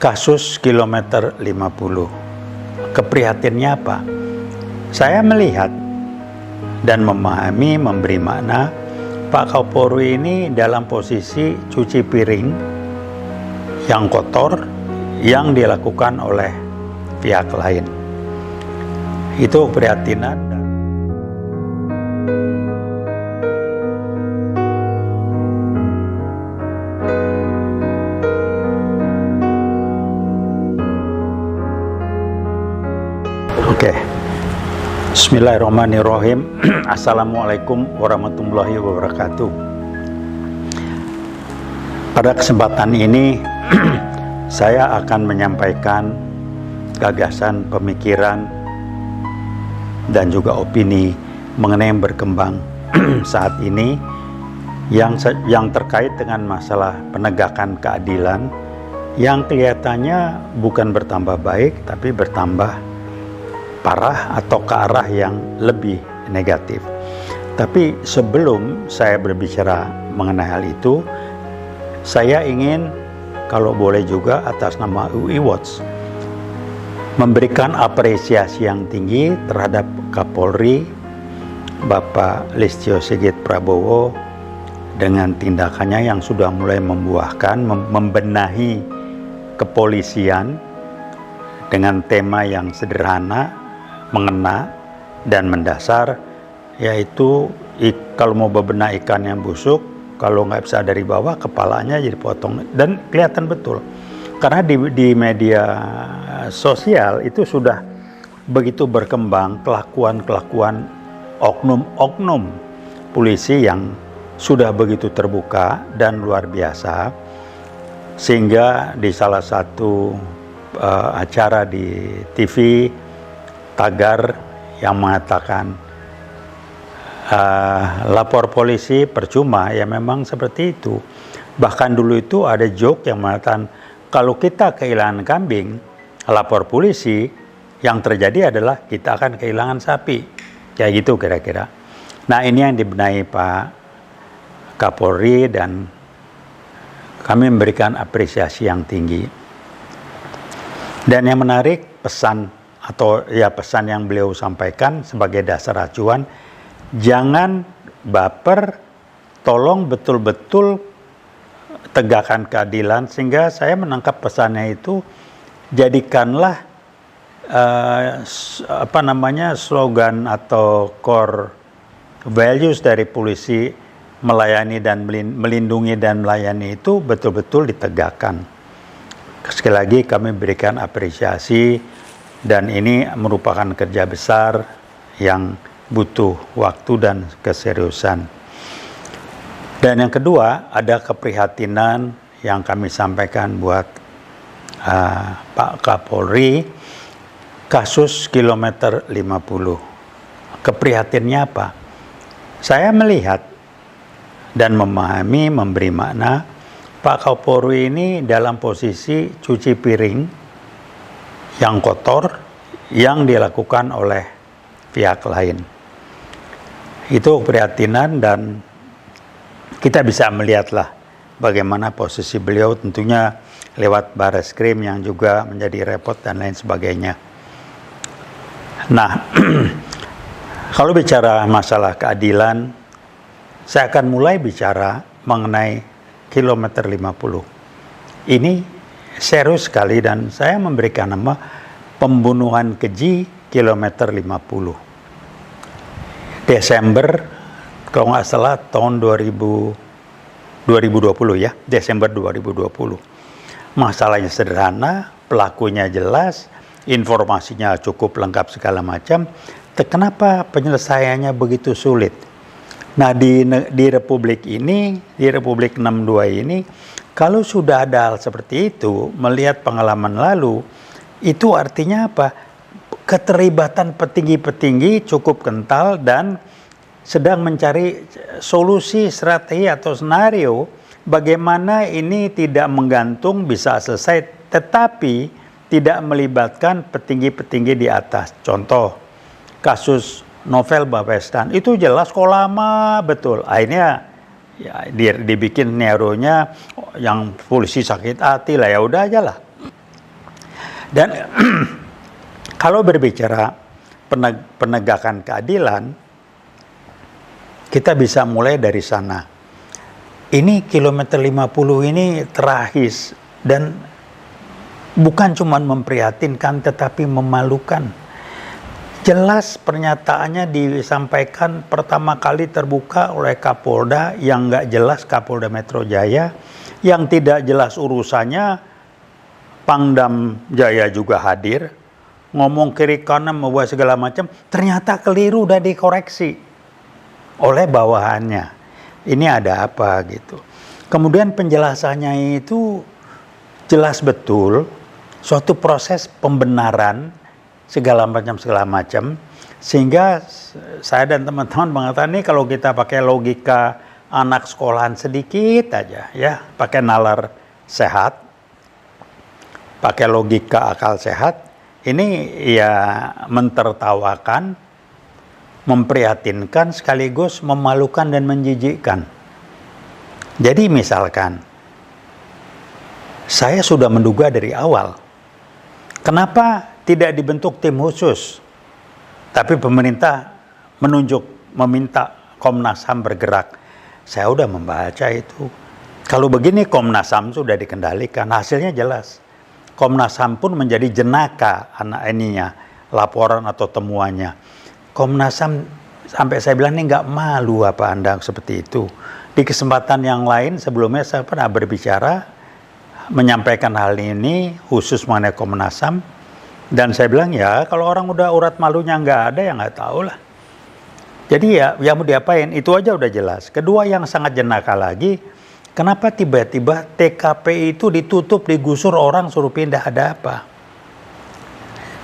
Kasus kilometer 50. Keprihatinnya apa? Saya melihat dan memahami, memberi makna Pak Kapolri ini dalam posisi cuci piring yang kotor yang dilakukan oleh pihak lain. Itu keprihatinan. Oke. Bismillahirrahmanirrahim. Assalamualaikum warahmatullahi wabarakatuh. Pada kesempatan ini saya akan menyampaikan gagasan, pemikiran, dan juga opini mengenai yang berkembang saat ini yang terkait dengan masalah penegakan keadilan yang kelihatannya bukan bertambah baik tapi bertambah parah atau ke arah yang lebih negatif. Tapi sebelum saya berbicara mengenai hal itu, saya ingin kalau boleh juga atas nama UI Watch memberikan apresiasi yang tinggi terhadap Kapolri Bapak Listio Sigit Prabowo dengan tindakannya yang sudah mulai membuahkan, membenahi kepolisian dengan tema yang sederhana, mengena dan mendasar, yaitu kalau mau bebenah ikan yang busuk, kalau nggak bisa dari bawah, kepalanya jadi potong. Dan kelihatan betul karena di media sosial itu sudah begitu berkembang kelakuan oknum polisi yang sudah begitu terbuka dan luar biasa, sehingga di salah satu acara di TV tagar yang mengatakan lapor polisi percuma, ya memang seperti itu. Bahkan dulu itu ada joke yang mengatakan kalau kita kehilangan kambing, lapor polisi, yang terjadi adalah kita akan kehilangan sapi. Kayak gitu kira-kira. Nah, ini yang dibenahi Pak Kapolri dan kami memberikan apresiasi yang tinggi. Dan yang menarik, pesan yang beliau sampaikan sebagai dasar acuan, jangan baper, tolong betul-betul tegakkan keadilan. Sehingga saya menangkap pesannya itu, jadikanlah slogan atau core values dari polisi melayani dan melindungi dan melayani itu betul-betul ditegakkan. Sekali lagi kami berikan apresiasi, dan ini merupakan kerja besar yang butuh waktu dan keseriusan. Dan yang kedua, ada keprihatinan yang kami sampaikan buat Pak Kapolri, kasus kilometer 50. Keprihatinnya apa? Saya melihat dan memahami, memberi makna Pak Kapolri ini dalam posisi cuci piring yang kotor yang dilakukan oleh pihak lain. Itu keprihatinan, dan kita bisa melihatlah bagaimana posisi beliau, tentunya lewat Barreskrim yang juga menjadi repot dan lain sebagainya. Nah, kalau bicara masalah keadilan, saya akan mulai bicara mengenai kilometer 50. Ini serius sekali dan saya memberikan nama pembunuhan keji kilometer 50. Desember, kalau nggak salah tahun 2020 ya, Desember 2020. Masalahnya sederhana, pelakunya jelas, informasinya cukup lengkap segala macam. Kenapa penyelesaiannya begitu sulit? Nah, di Republik ini, di Republik 62 ini, kalau sudah ada hal seperti itu, melihat pengalaman lalu, itu artinya apa? Keterlibatan petinggi-petinggi cukup kental dan sedang mencari solusi, strategi atau senario bagaimana ini tidak menggantung, bisa selesai, tetapi tidak melibatkan petinggi-petinggi di atas. Contoh, kasus Novel Baswedan itu jelas kok lama betul. Akhirnya ya, dibikin scenario-nya yang polisi sakit hati lah, ya udah aja lah. Dan kalau berbicara penegakan keadilan, kita bisa mulai dari sana. Ini kilometer 50 ini tragis dan bukan cuma memprihatinkan tetapi memalukan. Jelas pernyataannya disampaikan pertama kali terbuka oleh Kapolda yang nggak jelas Kapolda Metro Jaya, yang tidak jelas urusannya. Pangdam Jaya juga hadir, ngomong kiri kanan membuat segala macam, ternyata keliru dan dikoreksi oleh bawahannya. Ini ada apa gitu. Kemudian penjelasannya itu jelas betul, suatu proses pembenaran segala macam, sehingga saya dan teman-teman mengatakan nih kalau kita pakai logika anak sekolahan sedikit aja ya, pakai nalar sehat, pakai logika akal sehat, ini ya mentertawakan, memprihatinkan sekaligus memalukan dan menjijikkan. Jadi misalkan, saya sudah menduga dari awal, kenapa tidak dibentuk tim khusus, tapi pemerintah meminta Komnas HAM bergerak. Saya udah membaca itu. Kalau begini Komnas HAM sudah dikendalikan, hasilnya jelas. Komnas HAM pun menjadi jenaka laporan atau temuannya. Komnas HAM sampai saya bilang ini nggak malu apa Anda seperti itu. Di kesempatan yang lain sebelumnya saya pernah berbicara menyampaikan hal ini khusus mengenai Komnas HAM, dan saya bilang ya kalau orang udah urat malunya nggak ada ya nggak tahu lah. Jadi ya mau diapain, itu aja udah jelas. Kedua yang sangat jenaka lagi, kenapa tiba-tiba TKP itu ditutup, digusur, orang suruh pindah, ada apa?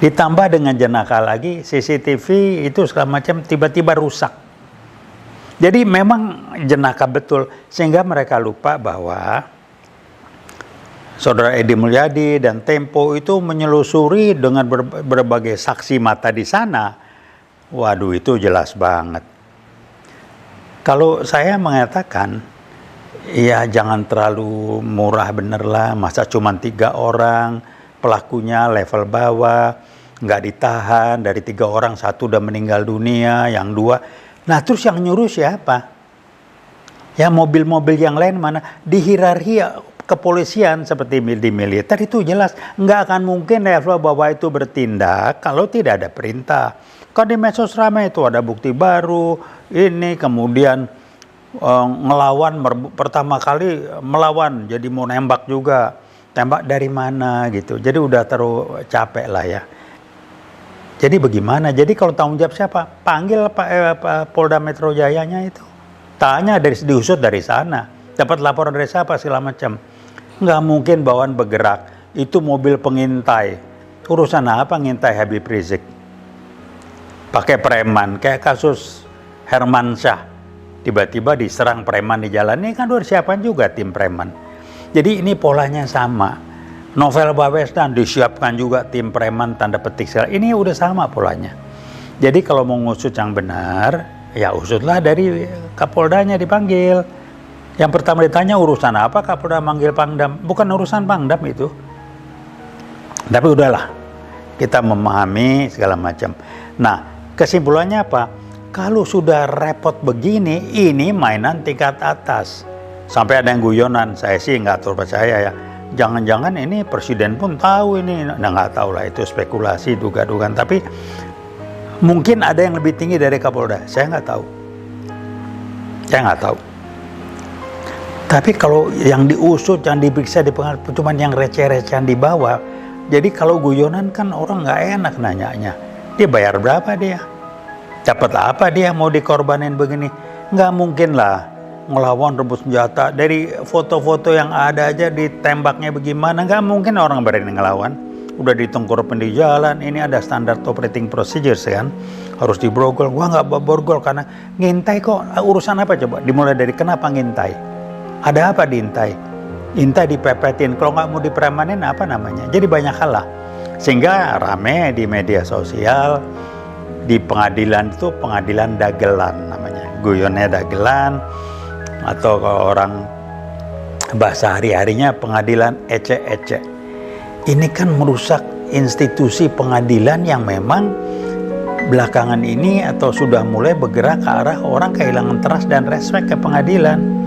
Ditambah dengan jenaka lagi, CCTV itu segala macam tiba-tiba rusak. Jadi memang jenaka betul, sehingga mereka lupa bahwa Saudara Edi Mulyadi dan Tempo itu menyelusuri dengan berbagai saksi mata di sana. Waduh, itu jelas banget. Kalau saya mengatakan, ya jangan terlalu murah bener lah, masa cuma 3 orang, pelakunya level bawah, nggak ditahan, dari 3 orang 1 udah meninggal dunia, yang 2. Nah terus yang nyuruh siapa? Ya mobil-mobil yang lain mana? Di hierarki kepolisian seperti di militer itu jelas, nggak akan mungkin level bawah itu bertindak kalau tidak ada perintah. Kan di medsos ramai itu ada bukti baru, ini kemudian ngelawan, pertama kali melawan, jadi mau nembak juga, tembak dari mana gitu, jadi udah terlalu capek lah ya. Jadi bagaimana? Jadi kalau tanggung jawab siapa? Panggil Pak Polda Metro Jayanya itu, tanya diusut dari sana, dapat laporan dari siapa segala macam. Nggak mungkin bawaan bergerak, itu mobil pengintai, urusan apa ngintai Habib Rizik? Pakai preman, kayak kasus Herman Syah, tiba-tiba diserang preman di jalan, ini kan udah siapkan juga tim preman. Jadi ini polanya sama. Novel Baswedan disiapkan juga tim preman tanda petik, ini udah sama polanya. Jadi kalau mau ngusut yang benar, ya usutlah dari Kapoldanya dipanggil. Yang pertama ditanya urusan apa Kapolda manggil Pangdam, bukan urusan Pangdam itu. Tapi udahlah, kita memahami segala macam. Nah, kesimpulannya apa? Kalau sudah repot begini, ini mainan tingkat atas. Sampai ada yang guyonan, saya sih nggak percaya ya. Jangan-jangan ini presiden pun tahu ini. Nah nggak tahu lah, itu spekulasi, duga-dugaan. Tapi mungkin ada yang lebih tinggi dari Kapolda, saya nggak tahu. Saya nggak tahu. Tapi kalau yang diusut, yang diperiksa, cuman yang receh-recehan di bawah. Jadi kalau guyonan kan orang nggak enak nanyanya. Dia bayar berapa dia? Dapat apa dia mau dikorbanin begini? Nggak mungkin lah ngelawan rebut senjata. Dari foto-foto yang ada aja ditembaknya bagaimana, nggak mungkin orang berani ngelawan. Udah ditengkurupin di jalan, ini ada standar operating procedures kan, harus diborgol. Gua nggak borgol karena ngintai kok. Urusan apa coba? Dimulai dari kenapa ngintai? Ada apa diintai? Intai dipepetin, kalau nggak mau dipremanin apa namanya? Jadi banyak hal lah. Sehingga rame di media sosial, di pengadilan itu pengadilan dagelan namanya. Guyonnya dagelan, atau kalau orang bahasa hari-harinya pengadilan ecek-ecek. Ini kan merusak institusi pengadilan yang memang belakangan ini atau sudah mulai bergerak ke arah orang kehilangan trust dan respect ke pengadilan.